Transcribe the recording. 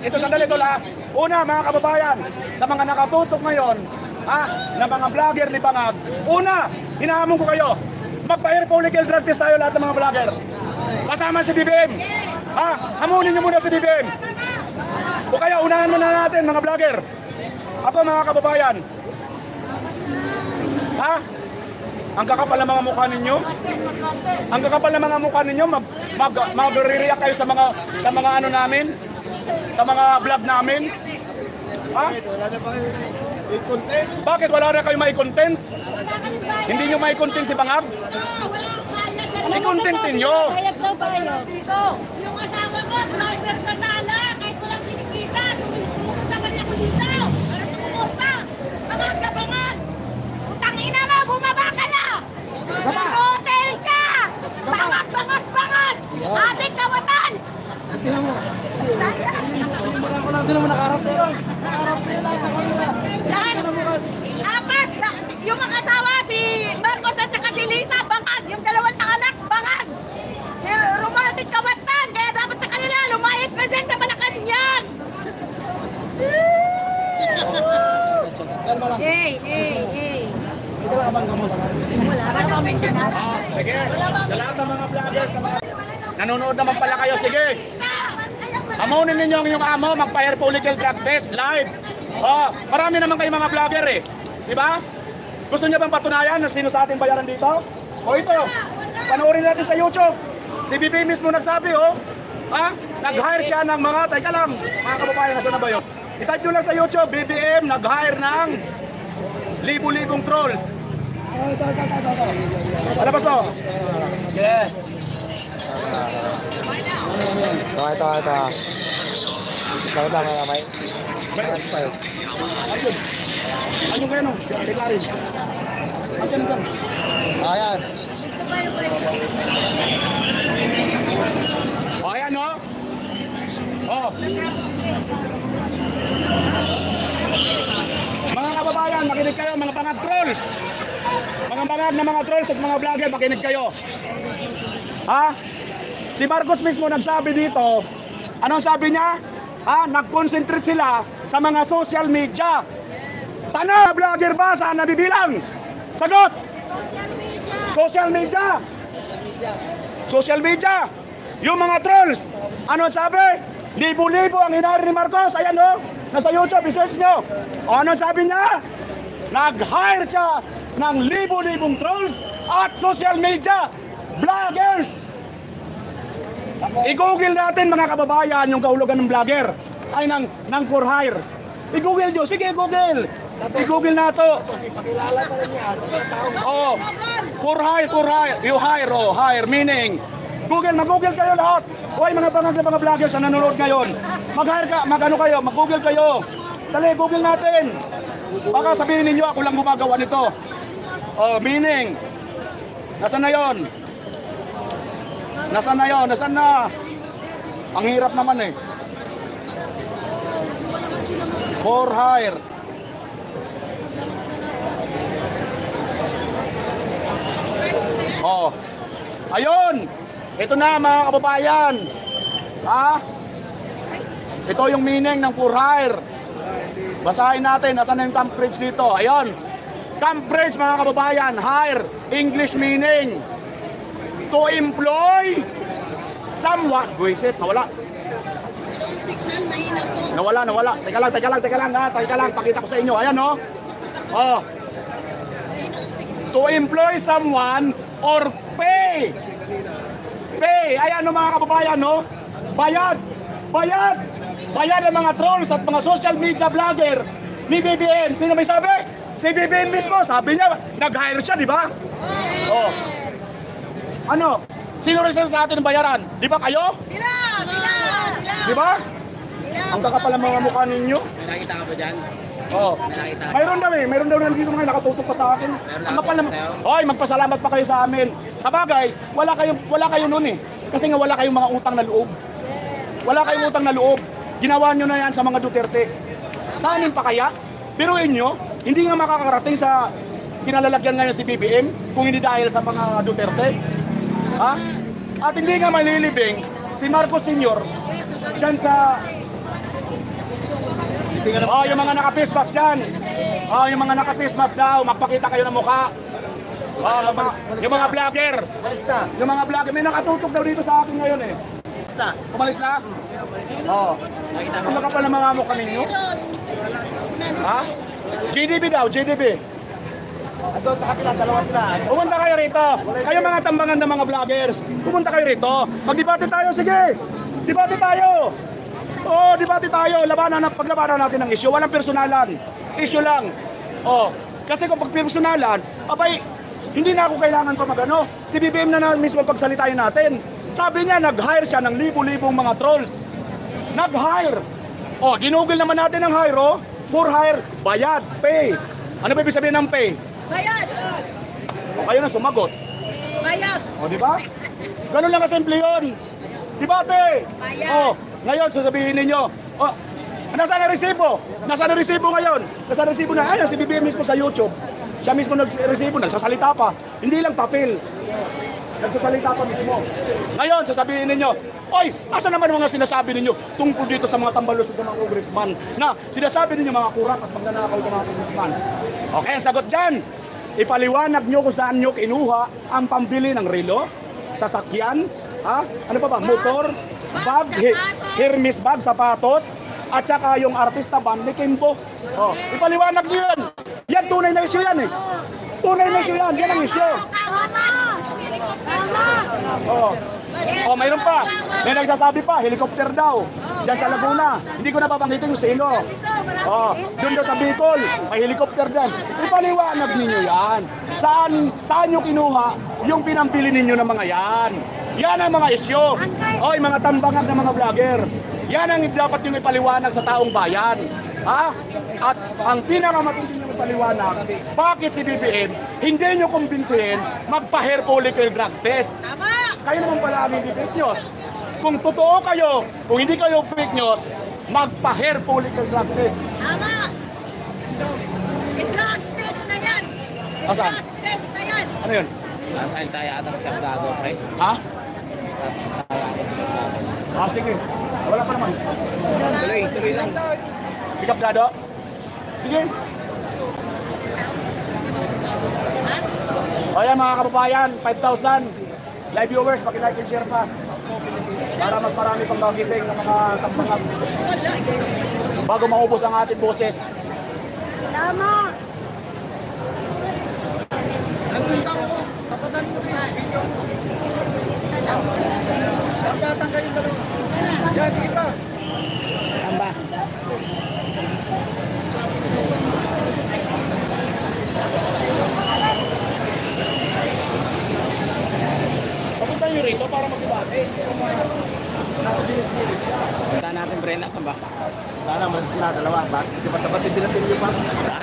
Ito sandali ito lang. Una, mga kababayan, sa mga nakatutok ngayon, na mga vlogger ni Bangag, una, hinahamon ko kayo, magpa-air political drug test tayo lahat ng mga vlogger. Kasama si BBM. Hamunin nyo muna si BBM. O kaya unahan muna natin mga vlogger. Ako mga kababayan, ang kakapal ng mga mukha ninyo. Ang kakapal ng mga mukha ninyo, mag-react kayo sa mga ano namin, sa mga vlog namin. Bakit wala na kayo may content? Hindi nyo may content si Bangag? I-contentin nyo. Yung asawa ko, driver sa tala, kahit walang kinikita, pumunta pa rin ako dito para sumuporta. Bangag ka, Bangag! Utang ina mo, bumaba ka na! Hotel ka! Bangag, Bangag, Bangag! Adik kawatan! Hindi naman nakaharap na yun. Apat! Yung mag-asawa, si Marcos at saka si Lisa, Bangag! Yung dalawang anak, Bangag! Si Romaldic kawatan! Kaya dapat sa kanila, lumayas na dyan sa Malacanang! Hey! Wala ka namin dyan. Sige, sa lahat ng mga vlogger, sa mga nanonood naman pala kayo, sige. Hamunin ninyo ang inyong amo, magpa-air political drug test live. Marami naman kayo mga vlogger eh. Diba? Gusto niya bang patunayan na sino sa ating bayaran dito? O ito, panoorin natin sa YouTube. Si BBM mismo nagsabi, nag-hire siya ng mga, teka lang, mga kababayan, nasa na ba yun? I-type nyo lang sa YouTube, BBM nag-hire ng libu-libong trolls. Alabas mo? Yeah. Ito. Ito lang mga kamay. Ano kayo nung? Deklarin. Ayan. Ayan. Ayan o. Mga kababayan, makinig kayo, mga Bangag trolls. Mga Bangag na mga trolls at mga vlogger, makinig kayo. Si Marcos mismo nagsabi dito, anong sabi niya? Nag-concentrate sila sa mga social media. Tana, vlogger ba? Saan nabibilang? Sagot! Social media. Social media. Yung mga trolls, ano sabi? Libo-libo ang hinari ni Marcos. Ayan o, nasa YouTube, i-search nyo. Ano sabi niya? Nag-hire siya ng libo-libong trolls at social media vloggers. I-google natin mga kababayan yung kahulugan ng vlogger ay ng for hire. I-google nyo, sige google. I-google na to. Pakilala pa rin niya sa mga taong. For hire, you hire, meaning. Google, mag-google kayo lahat. Hoy mga Bangag na mga vloggers na nanonood ngayon. Mag-hire ka, mag-google kayo. Dali, google natin. Baka sabihin ninyo ako lang gumagawa nito. Meaning. Nasaan na yon? Nasaan na? Ang hirap naman eh. For hire. Ayun. Ito na mga kababayan. Ito yung meaning ng for hire. Basahin natin. Nasaan na yung Camp Bridge dito? Ayun. Camp Bridge mga kababayan. Hire. English meaning. To employ someone. Buisit, nawala. Nawala. Teka lang. Pakita ko sa inyo. Ayan o. To employ someone or pay. Ayan o mga kababayan, no? Bayad ang mga trolls at mga social media vlogger ni BBM. Sino may sabi? Si BBM mismo. Sabi niya, nag-hire siya, di ba? Ano? Sino rin sa atin ng bayaran? Di ba kayo? Sila! Di ba? Ang kakapal ng mga mukha ninyo. May nakita ka ba dyan? Mayroon daw nandito mga nakatutok pa sa akin. Ang kapal naman. Hoy, magpasalamat pa kayo sa amin. Sa bagay, wala kayo noon eh. Kasi nga wala kayong mga utang na loob. Wala kayong utang na loob. Ginawa nyo na yan sa mga Duterte. Sa amin pa kaya? Biruin nyo, hindi nga makakarating sa kinalalagyan ngayon si BBM kung hindi dahil sa mga Duterte. At hindi nga malilibing si Marcos Sr. dyan sa... Oh, yung mga naka-face dyan. Oh, yung mga naka-face daw, magpakita kayo ng mukha. Oh, yung mga vlogger. Yung mga vlogger, may nakatutok daw dito sa akin ngayon eh. Umalis na? Oo. Ang makapal na mga mukha ninyo? Ha? GDB daw, GDB. Andun sa kapila, dalawa sila. Pumunta kayo rito. Kayo mga tambangan ng mga vloggers. Pumunta kayo rito. Magdebate tayo, sige. Debate tayo. Oo, debate tayo. Paglabanan natin ng issue. Walang personalan. Issue lang. Oh, kasi kung pag-personalan, abay, hindi na ako kailangan pa magano. Si BBM na mismo pagsalitain natin. Sabi niya, nag-hire siya ng libo-libong mga trolls. Nag-hire. Oh, ginugol naman natin ang hire, oh. For hire, bayad, pay. Ano ba ibig sabihin ng pay? Bayad! O, kayo na sumagot. Bayad! O, di ba? Ganun lang kasimple yun. Debate! Bayad. O, ngayon, sasabihin ninyo, o, nasaan ang resibo? Nasaan ang resibo ngayon? Nasaan ang resibo na? Ayun, si BBM mismo sa YouTube. Siya mismo nag-resibo, nagsasalita pa. Hindi lang papel. Nagsasalita pa mismo. Ngayon, sasabihin ninyo, oy, asa naman mga sinasabi ninyo tungkol dito sa mga tambalos sa mga congressman na sinasabi ninyo mga kurak at magnanakaw ng mga congressman? Okay, ang sagot dyan, ipaliwanag nyo kung saan nyo kinuha ang pambili ng relo, sasakyan, ha? Ano pa ba? Motor, bag, Hermes bag, sapatos, at saka yung artista band ni Kimbo. Oh, ipaliwanag nyo yan. Yan, tunay na issue yan eh. Tunay na issue yan. Yan ang issue. Oh. Oh, mayroon pa. May nagsasabi pa, helicopter daw. Diyan sa Laguna. Hindi ko na babanggitin kung sino. Oh, doon daw sa Bicol, may helicopter diyan. Ipaliwanag ninyo yan. Saan nyo kinuha yung pinampili ninyo ng mga yan? Yan ang mga isyo. Oy, mga tambangan ng mga vlogger. Yan ang dapat yung ipaliwanag sa taong bayan. Ha? At ang pinakamatindi yung ipaliwanag, bakit si BBM hindi nyo kumbinsihin magpa-hair follicle drug test? Tama! Kayo naman pala ang hindi fake news. Kung totoo kayo, kung hindi kayo fake news, magpa-hair follicle drug test. Tama! I-drug test na yan! Asan? I-drug test na yan! Ano yun? Nasaan tayo atas kagado, pre? Ha? Nasaan tayo atas kagado. Ah, sige. Wala pa naman. Tuloy lang. Sikap dado. Sige. O yan mga kababayan, 5,000 live viewers, paki-like and share pa. Para mas marami pang magising ng mga tambangan. Bago maubos ang ating boses. Tama! Saan ba? Papunta nyo rito para mag-debate. Punta natin, Brenda, saan ba? Sana, man sila dalawa. Bakit? Di ba tapat yung binatin nyo pa? Ha?